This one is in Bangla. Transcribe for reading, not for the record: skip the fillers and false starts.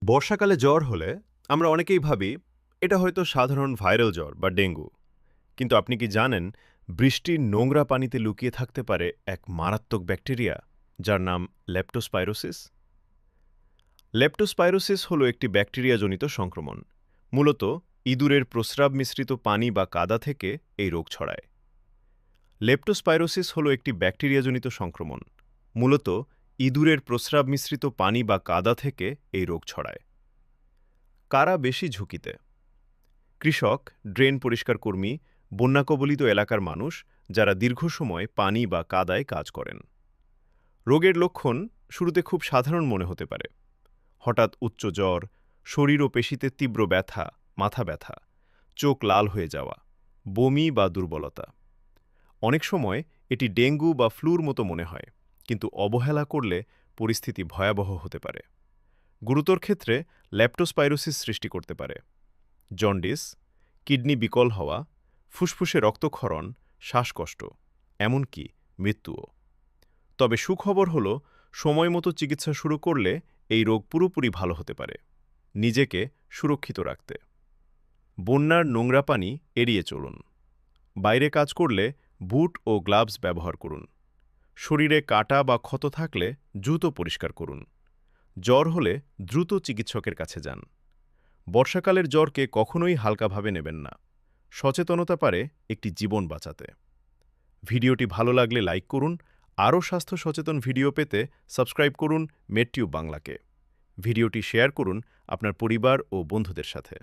বর্ষাকালে জ্বর হলে আমরা অনেকেই ভাবি এটা হয়তো সাধারণ ভাইরাল জ্বর বা ডেঙ্গু। কিন্তু আপনি কি জানেন বৃষ্টির নোংরা পানিতে লুকিয়ে থাকতে পারে এক মারাত্মক ব্যাকটেরিয়া যার নাম লেপ্টোস্পাইরোসিস। লেপ্টোস্পাইরোসিস হলো একটি ব্যাকটেরিয়াজনিত সংক্রমণ। মূলত ইঁদুরের প্রস্রাব মিশ্রিত পানি বা কাদা থেকে এই রোগ ছড়ায়। লেপ্টোস্পাইরোসিস হলো একটি ব্যাকটেরিয়াজনিত সংক্রমণ। মূলত ইঁদুরের প্রস্রাব মিশ্রিত পানি বা কাদা থেকে এই রোগ ছড়ায়। কারা বেশি ঝুঁকিতে? কৃষক, ড্রেন পরিষ্কার কর্মী, বন্যাকবলিত এলাকার মানুষ যারা দীর্ঘ সময় পানি বা কাদায় কাজ করেন। রোগের লক্ষণ শুরুতে খুব সাধারণ মনে হতে পারে। হঠাৎ উচ্চ জ্বর, শরীর ও পেশিতে তীব্র ব্যথা, মাথা ব্যথা, চোখ লাল হয়ে যাওয়া, বমি বা দুর্বলতা। অনেক সময় এটি ডেঙ্গু বা ফ্লুর মতো মনে হয়, কিন্তু অবহেলা করলে পরিস্থিতি ভয়াবহ হতে পারে। গুরুতর ক্ষেত্রে ল্যাপ্টোস্পাইরোসিস সৃষ্টি করতে পারে জন্ডিস, কিডনি বিকল হওয়া, ফুসফুসে রক্তক্ষরণ, শ্বাসকষ্ট, এমনকি মৃত্যুও। তবে সুখবর হল সময়মতো চিকিৎসা শুরু করলে এই রোগ পুরোপুরি ভালো হতে পারে। নিজেকে সুরক্ষিত রাখতে বন্যার নোংরা পানি এড়িয়ে চলুন। বাইরে কাজ করলে বুট ও গ্লাভস ব্যবহার করুন। শরীরে কাটা বা ক্ষত থাকলে জুতো পরিষ্কার করুন। জ্বর হলে দ্রুত চিকিৎসকের কাছে যান। বর্ষাকালের জ্বরকে কখনোই হালকাভাবে নেবেন না। সচেতনতা পারে একটি জীবন বাঁচাতে। ভিডিওটি ভালো লাগলে লাইক করুন। আরও স্বাস্থ্য সচেতন ভিডিও পেতে সাবস্ক্রাইব করুন মেডটিউব বাংলাকে। ভিডিওটি শেয়ার করুন আপনার পরিবার ও বন্ধুদের সাথে।